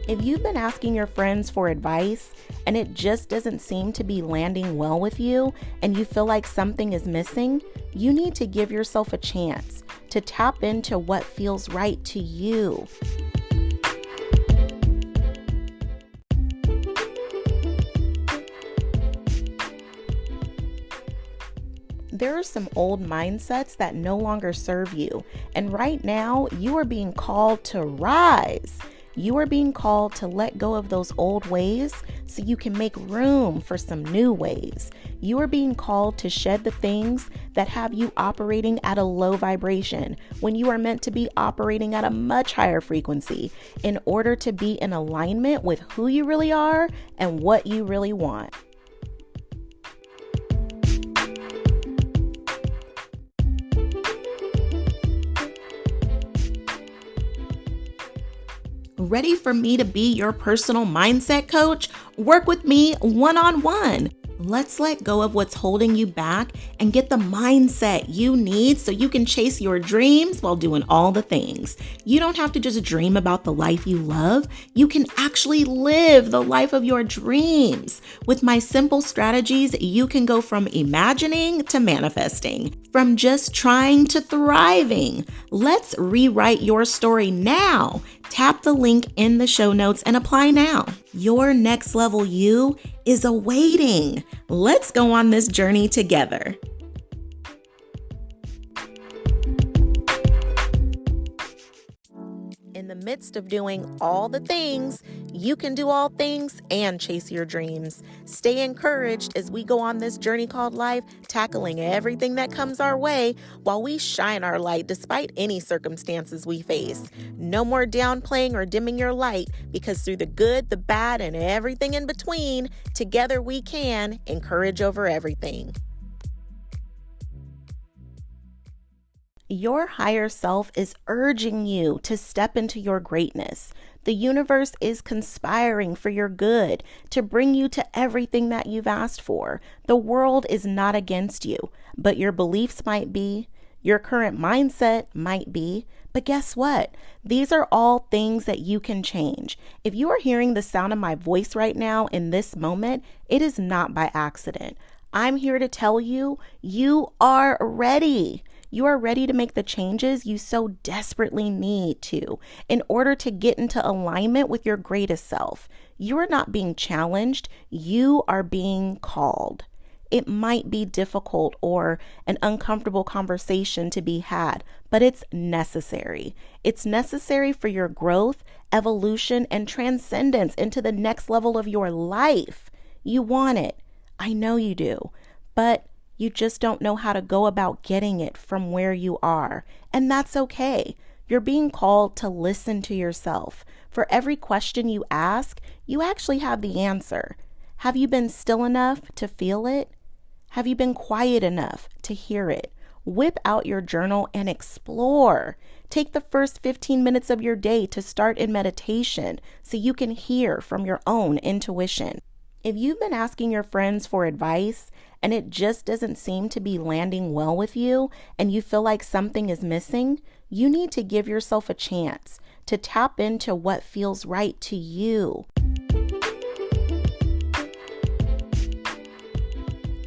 If you've been asking your friends for advice and it just doesn't seem to be landing well with you and you feel like something is missing, you need to give yourself a chance to tap into what feels right to you. There are some old mindsets that no longer serve you, and right now you are being called to rise. You are being called to let go of those old ways so you can make room for some new ways. You are being called to shed the things that have you operating at a low vibration when you are meant to be operating at a much higher frequency in order to be in alignment with who you really are and what you really want. Ready for me to be your personal mindset coach? Work with me one-on-one. Let's let go of what's holding you back and get the mindset you need so you can chase your dreams while doing all the things. You don't have to just dream about the life you love. You can actually live the life of your dreams. With my simple strategies, you can go from imagining to manifesting, from just trying to thriving. Let's rewrite your story now. Tap the link in the show notes and apply now. Your next level you is awaiting. Let's go on this journey together. In the midst of doing all the things, you can do all things and chase your dreams. Stay encouraged as we go on this journey called life, tackling everything that comes our way while we shine our light despite any circumstances we face. No more downplaying or dimming your light, because through the good, the bad, and everything in between, together we can encourage over everything. Your higher self is urging you to step into your greatness. The universe is conspiring for your good to bring you to everything that you've asked for. The world is not against you, but your beliefs might be, your current mindset might be. But guess what? These are all things that you can change. If you are hearing the sound of my voice right now in this moment, it is not by accident. I'm here to tell you, you are ready. You are ready to make the changes you so desperately need to in order to get into alignment with your greatest self. You are not being challenged. You are being called. It might be difficult or an uncomfortable conversation to be had, but it's necessary. It's necessary for your growth, evolution, and transcendence into the next level of your life. You want it. I know you do, but you just don't know how to go about getting it from where you are. And that's okay. You're being called to listen to yourself. For every question you ask, you actually have the answer. Have you been still enough to feel it? Have you been quiet enough to hear it? Whip out your journal and explore. Take the first 15 minutes of your day to start in meditation so you can hear from your own intuition. If you've been asking your friends for advice and it just doesn't seem to be landing well with you and you feel like something is missing, you need to give yourself a chance to tap into what feels right to you.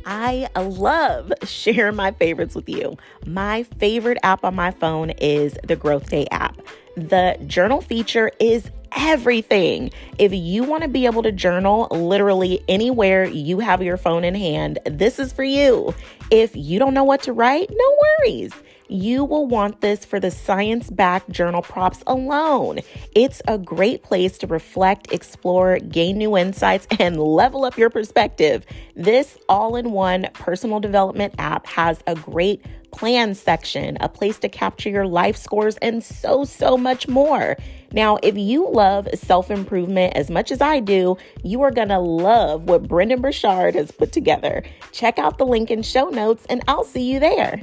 I love sharing my favorites with you. My favorite app on my phone is the Growth Day app. The journal feature is everything. If you want to be able to journal literally anywhere you have your phone in hand, this is for you. If you don't know what to write, no worries. You will want this for the science-backed journal prompts alone. It's a great place to reflect, explore, gain new insights, and level up your perspective. This all-in-one personal development app has a great plan section, a place to capture your life scores, and so much more. Now, if you love self-improvement as much as I do, you are going to love what Brendan Burchard has put together. Check out the link in show notes, and I'll see you there.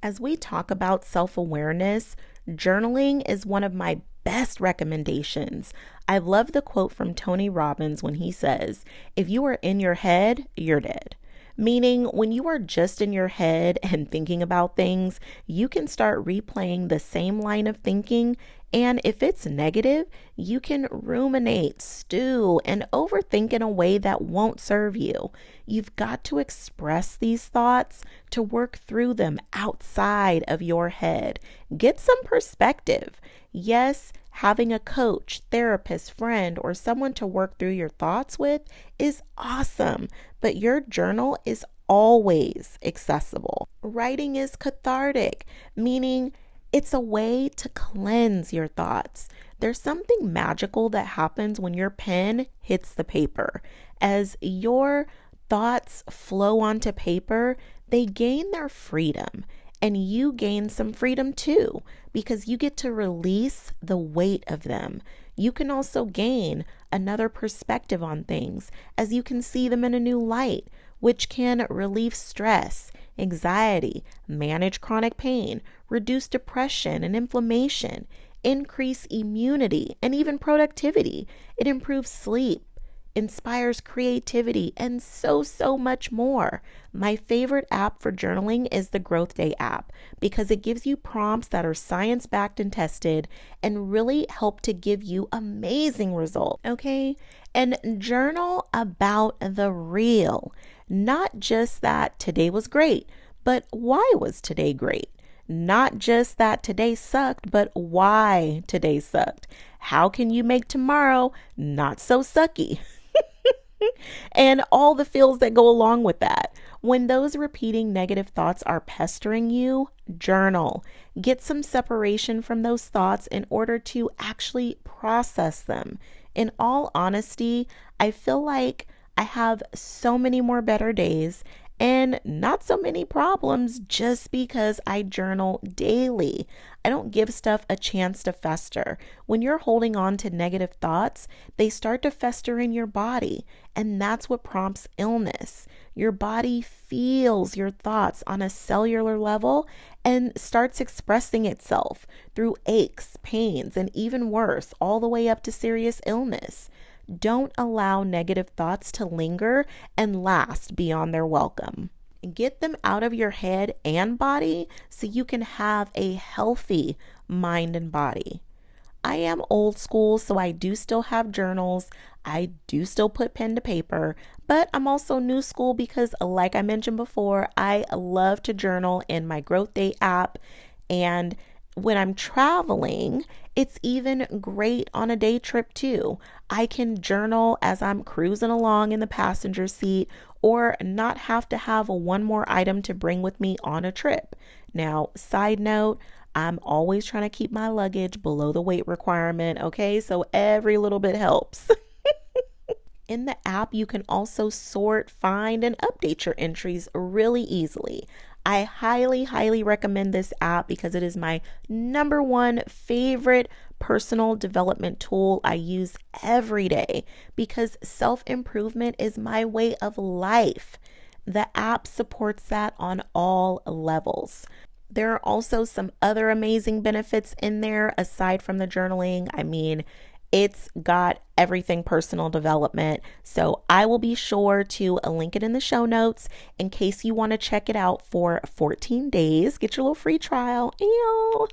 As we talk about self-awareness, journaling is one of my best recommendations. I love the quote from Tony Robbins when he says, "If you are in your head, you're dead." meaning when you are just in your head and thinking about things, you can start replaying the same line of thinking. And if it's negative, you can ruminate, stew, and overthink in a way that won't serve you. You've got to express these thoughts to work through them outside of your head. Get some perspective. Yes, having a coach, therapist, friend, or someone to work through your thoughts with is awesome, but your journal is always accessible. Writing is cathartic, meaning it's a way to cleanse your thoughts. There's something magical that happens when your pen hits the paper. As your thoughts flow onto paper, they gain their freedom. And you gain some freedom too, because you get to release the weight of them. You can also gain another perspective on things as you can see them in a new light, which can relieve stress, anxiety, manage chronic pain, reduce depression and inflammation, increase immunity, and even productivity. It improves sleep, inspires creativity, and so much more. My favorite app for journaling is the Growth Day app because it gives you prompts that are science-backed and tested and really help to give you amazing results, okay? And journal about the real, not just that today was great, but why was today great? Not just that today sucked, but why today sucked. How can you make tomorrow not so sucky? And all the feels that go along with that. When those repeating negative thoughts are pestering you, journal. Get some separation from those thoughts in order to actually process them. In all honesty, I feel like I have so many more better days and not so many problems just because I journal daily. I don't give stuff a chance to fester. When you're holding on to negative thoughts, they start to fester in your body, and that's what prompts illness. Your body feels your thoughts on a cellular level and starts expressing itself through aches, pains, and even worse, all the way up to serious illness. Don't allow negative thoughts to linger and last beyond their welcome. Get them out of your head and body so you can have a healthy mind and body. I am old school, so I do still have journals. I do still put pen to paper, but I'm also new school because, like I mentioned before, I love to journal in my Growth Day app. And when I'm traveling, it's even great on a day trip too. I can journal as I'm cruising along in the passenger seat or not have to have one more item to bring with me on a trip. Now, side note, I'm always trying to keep my luggage below the weight requirement, okay? So every little bit helps. In the app, you can also sort, find, and update your entries really easily. I highly recommend this app because it is my number one favorite personal development tool I use every day because self-improvement is my way of life. The app supports that on all levels. There are also some other amazing benefits in there aside from the journaling. I mean, it's got everything personal development. So I will be sure to link it in the show notes in case you want to check it out for 14 days. Get your little free trial. Ew.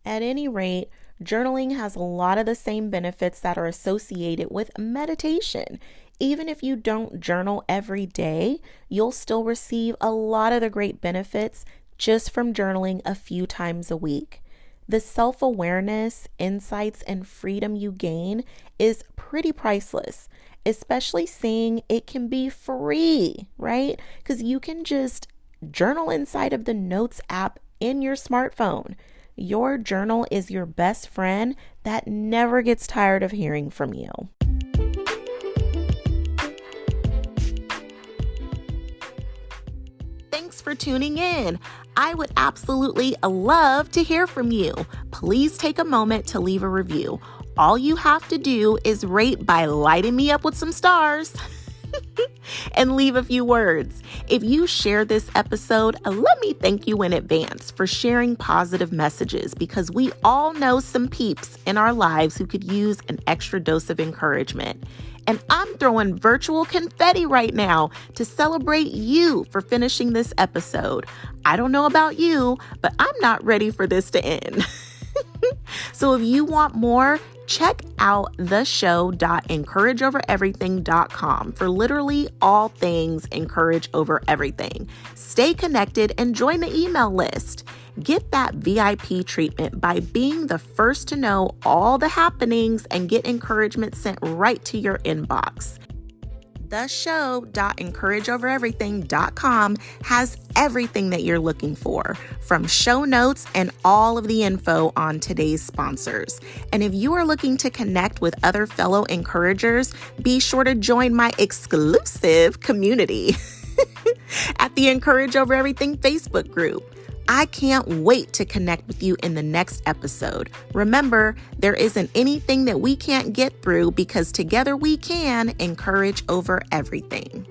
At any rate, journaling has a lot of the same benefits that are associated with meditation. Even if you don't journal every day, you'll still receive a lot of the great benefits just from journaling a few times a week. The self-awareness, insights, and freedom you gain is pretty priceless, especially seeing it can be free, right? Because you can just journal inside of the Notes app in your smartphone. Your journal is your best friend that never gets tired of hearing from you. Thanks for tuning in. I would absolutely love to hear from you. Please take a moment to leave a review. All you have to do is rate by lighting me up with some stars and leave a few words. If you share this episode, let me thank you in advance for sharing positive messages because we all know some peeps in our lives who could use an extra dose of encouragement. And I'm throwing virtual confetti right now to celebrate you for finishing this episode. I don't know about you, but I'm not ready for this to end. So if you want more, check out theshow.encourageovereverything.com for literally all things Encourage Over Everything. Stay connected and join the email list. Get that VIP treatment by being the first to know all the happenings and get encouragement sent right to your inbox. Theshow.encourageovereverything.com has everything that you're looking for, from show notes and all of the info on today's sponsors. And if you are looking to connect with other fellow encouragers, be sure to join my exclusive community at the Encourage Over Everything Facebook group. I can't wait to connect with you in the next episode. Remember, there isn't anything that we can't get through because together we can encourage over everything.